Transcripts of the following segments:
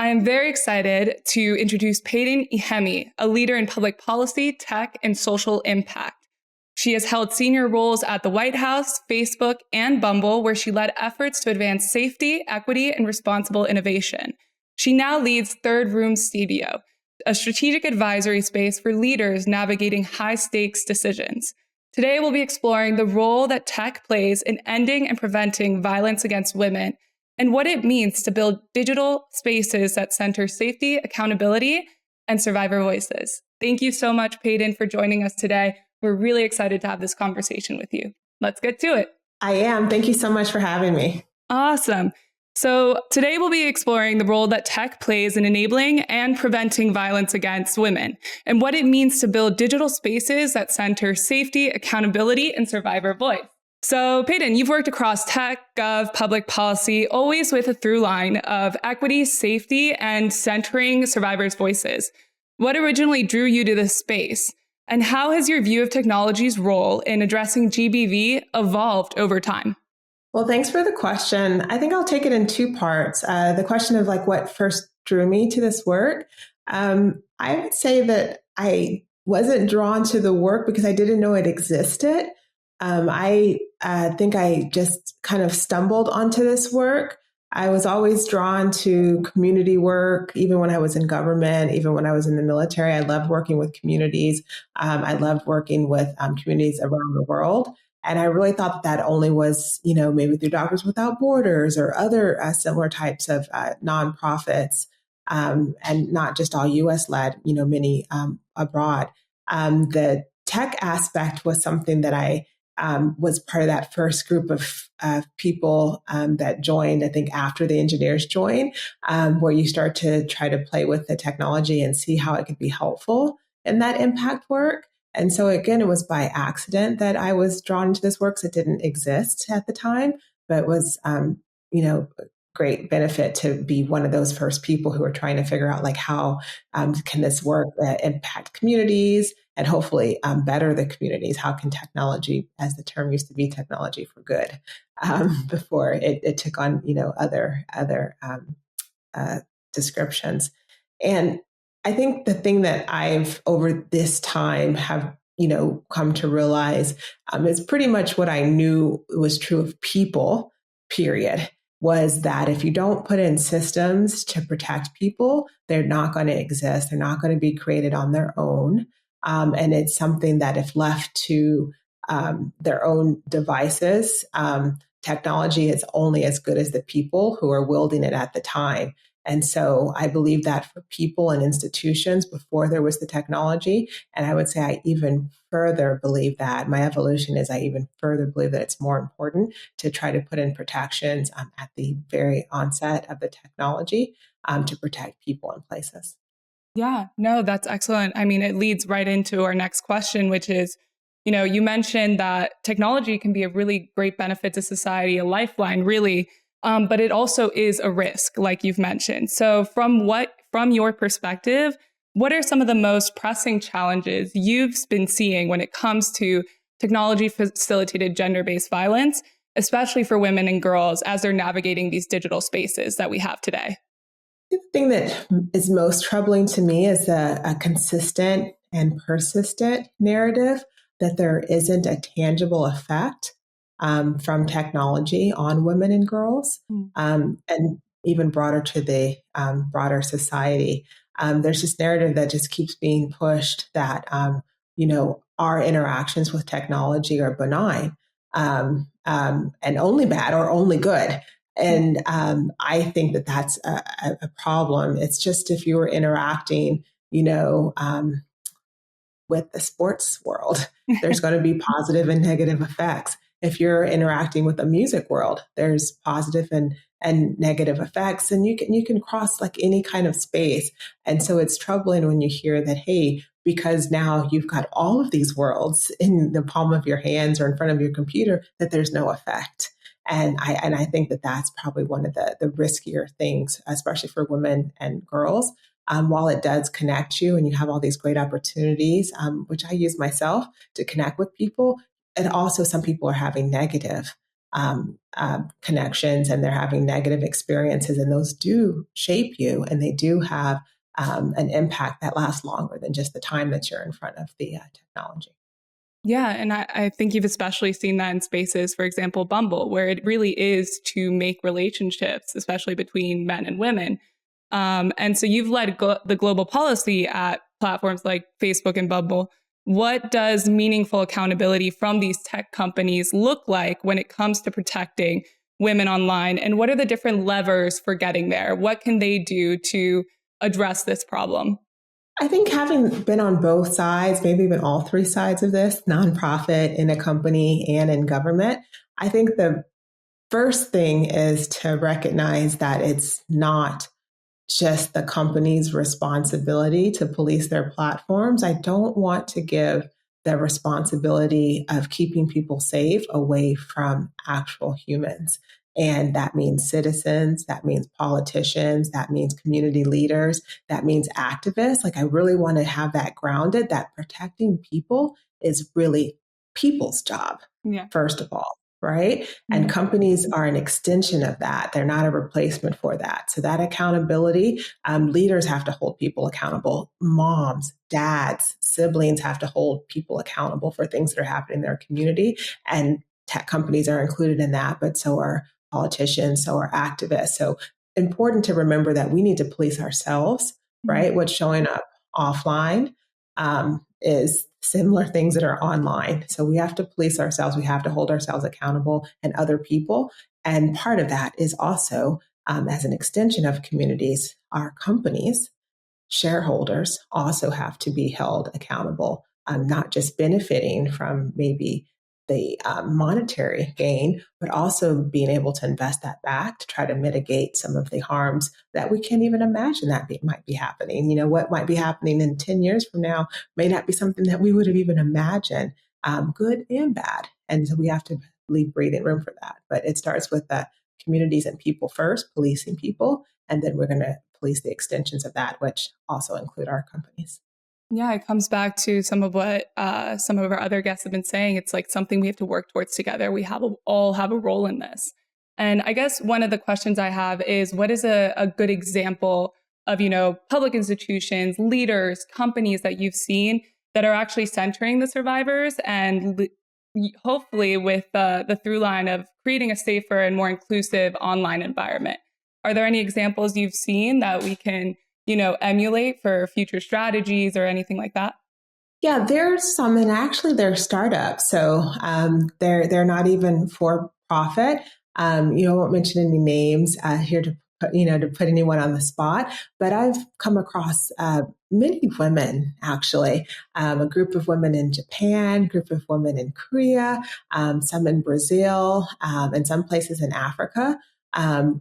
I am very excited to introduce Payton Iheme, a leader in public policy, tech, and social impact. She has held senior roles at the White House, Facebook, and Bumble, where she led efforts to advance safety, equity, and responsible innovation. She now leads Third Room Studio, a strategic advisory space for leaders navigating high-stakes decisions. Today, we'll be exploring the role that tech plays in ending and preventing violence against women and what it means to build digital spaces that center safety, accountability, and survivor voices. Thank you so much, Payton, for joining us today. We're really excited to have this conversation with you. Let's get to it. I am. Thank you so much for having me. Awesome. So today we'll be exploring the role that tech plays in enabling and preventing violence against women and what it means to build digital spaces that center safety, accountability, and survivor voice. So Payton, you've worked across tech, gov, public policy, always with a through line of equity, safety, and centering survivors' voices. What originally drew you to this space? And how has your view of technology's role in addressing GBV evolved over time? Well, thanks for the question. I think I'll take it in two parts. The question of what first drew me to this work. I would say that I wasn't drawn to the work because I didn't know it existed. I think I just kind of stumbled onto this work. I was always drawn to community work, even when I was in government, even when I was in the military. I loved working with communities. I loved working with communities around the world. And I really thought that only was, maybe through Doctors Without Borders or other similar types of nonprofits, and not just all U.S. led, many abroad. The tech aspect was something that I was part of that first group of people that joined, I think, after the engineers joined, where you start to try to play with the technology and see how it could be helpful in that impact work. And so, again, it was by accident that I was drawn into this work. It didn't exist at the time, but was, great benefit to be one of those first people who are trying to figure out how can this work impact communities and hopefully better the communities. How can technology, as the term used to be, technology for good, before it took on other descriptions. And I think the thing that I've over this time have come to realize is pretty much what I knew was true of people, period, was that if you don't put in systems to protect people, they're not going to exist. They're not going to be created on their own. And it's something that if left to their own devices, technology is only as good as the people who are wielding it at the time. And so I believe that for people and institutions before there was the technology, and I would say I even further believe that my evolution is I even further believe that it's more important to try to put in protections at the very onset of the technology to protect people and places. Yeah, no, that's excellent. I mean, it leads right into our next question, which is, you mentioned that technology can be a really great benefit to society, a lifeline, really. But it also is a risk, like you've mentioned. So from your perspective, what are some of the most pressing challenges you've been seeing when it comes to technology facilitated gender-based violence, especially for women and girls as they're navigating these digital spaces that we have today? The thing that is most troubling to me is a consistent and persistent narrative that there isn't a tangible effect from technology on women and girls, and even broader to the broader society. There's this narrative that just keeps being pushed that, our interactions with technology are benign and only bad or only good. And I think that that's a problem. It's just if you were interacting, with the sports world, there's going to be positive and negative effects. If you're interacting with the music world, there's positive and negative effects, and you can cross any kind of space. And so it's troubling when you hear that, hey, because now you've got all of these worlds in the palm of your hands or in front of your computer, that there's no effect. And I think that that's probably one of the riskier things, especially for women and girls. While it does connect you and you have all these great opportunities, which I use myself to connect with people, and also some people are having negative connections, and they're having negative experiences, and those do shape you, and they do have an impact that lasts longer than just the time that you're in front of the technology. Yeah, and I think you've especially seen that in spaces, for example, Bumble, where it really is to make relationships, especially between men and women. And so you've led the global policy at platforms like Facebook and Bumble. What does meaningful accountability from these tech companies look like when it comes to protecting women online? And what are the different levers for getting there? What can they do to address this problem? I think having been on both sides, maybe even all three sides of this, nonprofit, in a company, and in government, I think the first thing is to recognize that it's not just the company's responsibility to police their platforms. I don't want to give the responsibility of keeping people safe away from actual humans. And that means citizens, that means politicians, that means community leaders, that means activists. Like, I really want to have that grounded, that protecting people is really people's job, Yeah. first of all. Right. And Mhm. companies are an extension of that. They're not a replacement for that. So that accountability, leaders have to hold people accountable. Moms, dads, siblings have to hold people accountable for things that are happening in their community. And tech companies are included in that, but so are politicians, so are activists. So important to remember that we need to police ourselves, right? What's showing up offline is similar things that are online. So we have to police ourselves. We have to hold ourselves accountable and other people. And part of that is also, as an extension of communities, our companies, shareholders also have to be held accountable, not just benefiting from maybe the monetary gain, but also being able to invest that back to try to mitigate some of the harms that we can't even imagine that might be happening. You know, what might be happening in 10 years from now may not be something that we would have even imagined, good and bad. And so we have to leave breathing room for that. But it starts with the communities and people first, policing people, and then we're going to police the extensions of that, which also include our companies. Yeah, it comes back to some of what some of our other guests have been saying. It's like something we have to work towards together. We all have a role in this. And I guess one of the questions I have is, what is a good example of, public institutions, leaders, companies that you've seen that are actually centering the survivors and hopefully with the through line of creating a safer and more inclusive online environment? Are there any examples you've seen that we can emulate for future strategies or anything like that? Yeah, there's some, and actually they're startups, so they're not even for profit. I won't mention any names here to put anyone on the spot, but I've come across many women, actually, a group of women in Japan, a group of women in Korea, some in Brazil, and some places in Africa,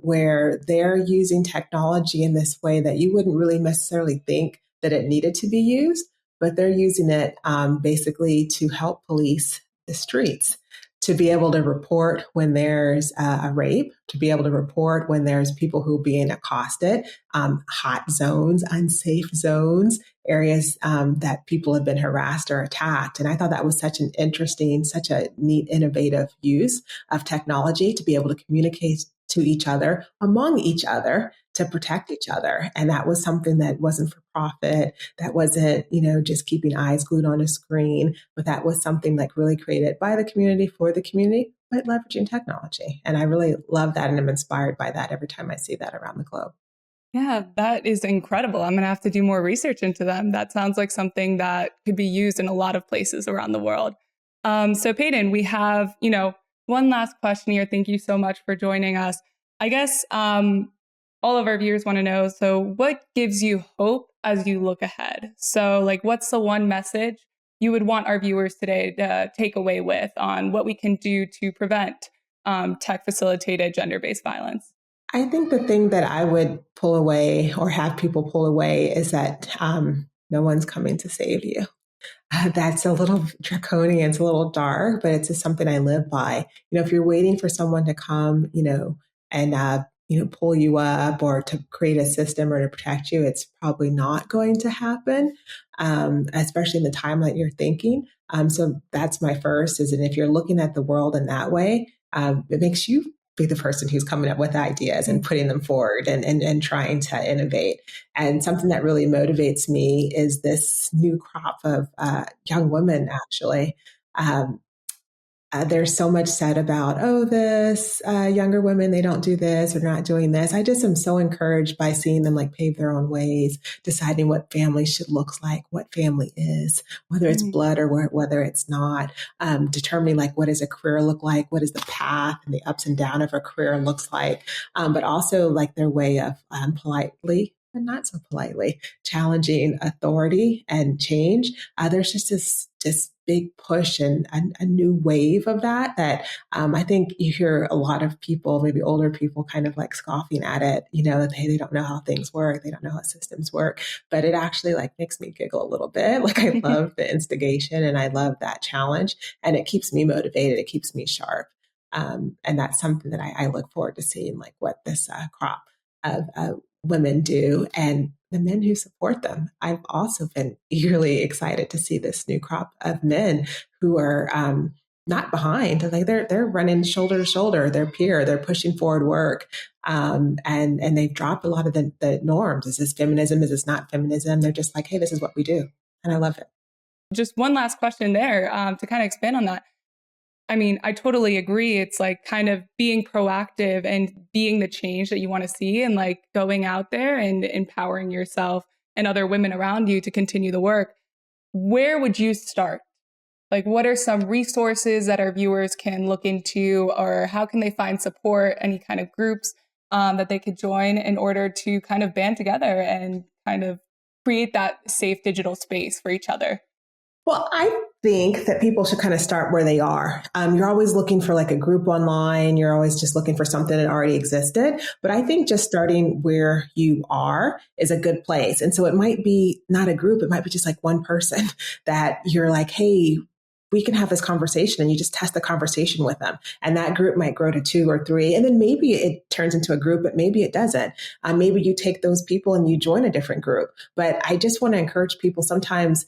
where they're using technology in this way that you wouldn't really necessarily think that it needed to be used, but they're using it basically to help police the streets, to be able to report when there's a rape, to be able to report when there's people who are being accosted, hot zones, unsafe zones, areas that people have been harassed or attacked. And I thought that was such a neat, innovative use of technology to be able to communicate to each other, among each other, to protect each other. And that was something that wasn't for profit. That wasn't, just keeping eyes glued on a screen, but that was something like really created by the community for the community, but leveraging technology. And I really love that. And I'm inspired by that every time I see that around the globe. Yeah, that is incredible. I'm going to have to do more research into them. That sounds like something that could be used in a lot of places around the world. So Payton, we have, one last question here. Thank you so much for joining us. I guess all of our viewers want to know, so what gives you hope as you look ahead? So what's the one message you would want our viewers today to take away with on what we can do to prevent tech-facilitated gender-based violence? I think the thing that I would pull away or have people pull away is that no one's coming to save you. That's a little draconian, it's a little dark, but it's just something I live by. If you're waiting for someone to come, and pull you up or to create a system or to protect you, it's probably not going to happen, especially in the time that you're thinking. So that's my first is, and if you're looking at the world in that way, it makes you be the person who's coming up with ideas and putting them forward and trying to innovate. And something that really motivates me is this new crop of young women, actually. Um, there's so much said about, oh, this younger women, they don't do this or not doing this. I just am so encouraged by seeing them like pave their own ways, deciding what family should look like, what family is, whether it's blood or whether it's not, determining like what does a career look like, what is the path and the ups and downs of a career looks like, but also like their way of politely and not so politely challenging authority and change. There's just this big push and a new wave of that I think you hear a lot of people, maybe older people, kind of like scoffing at it, that they don't know how things work. They don't know how systems work, but it actually like makes me giggle a little bit. Like I love the instigation and I love that challenge, and it keeps me motivated. It keeps me sharp. And that's something that I look forward to seeing, like what this crop of women do and the men who support them. I've also been eagerly excited to see this new crop of men who are not behind. Like they're running shoulder to shoulder, their peer, they're pushing forward work. And they've dropped a lot of the norms. Is this feminism? Is this not feminism? They're just like, hey, this is what we do. And I love it. Just one last question there to kind of expand on that. I mean, I totally agree. It's like kind of being proactive and being the change that you want to see and like going out there and empowering yourself and other women around you to continue the work. Where would you start? Like, what are some resources that our viewers can look into, or how can they find support, any kind of groups that they could join in order to kind of band together and kind of create that safe digital space for each other? Well, I think that people should kind of start where they are. You're always looking for like a group online. You're always just looking for something that already existed. But I think just starting where you are is a good place. And so it might be not a group. It might be just like one person that you're like, hey, we can have this conversation, and you just test the conversation with them. And that group might grow to 2 or 3. And then maybe it turns into a group, but maybe it doesn't. Maybe you take those people and you join a different group. But I just want to encourage people sometimes,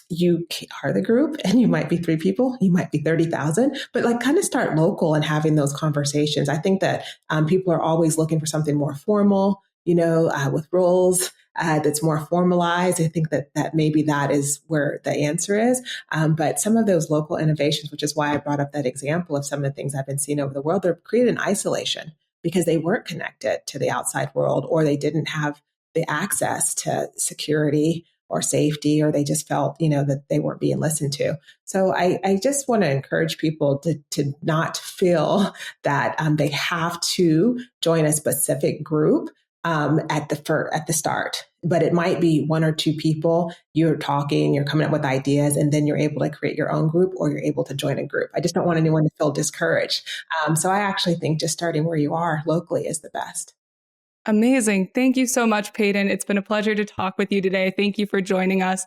you are the group and you might be 3 people, you might be 30,000, but like kind of start local and having those conversations. I think that people are always looking for something more formal, with roles that's more formalized. I think that maybe that is where the answer is. But some of those local innovations, which is why I brought up that example of some of the things I've been seeing over the world, they're created in isolation because they weren't connected to the outside world, or they didn't have the access to security or safety, or they just felt, that they weren't being listened to. So I just want to encourage people to not feel that they have to join a specific group at the start. But it might be 1 or 2 people, you're talking, you're coming up with ideas, and then you're able to create your own group, or you're able to join a group. I just don't want anyone to feel discouraged. So I actually think just starting where you are locally is the best. Amazing. Thank you so much, Payton. It's been a pleasure to talk with you today. Thank you for joining us.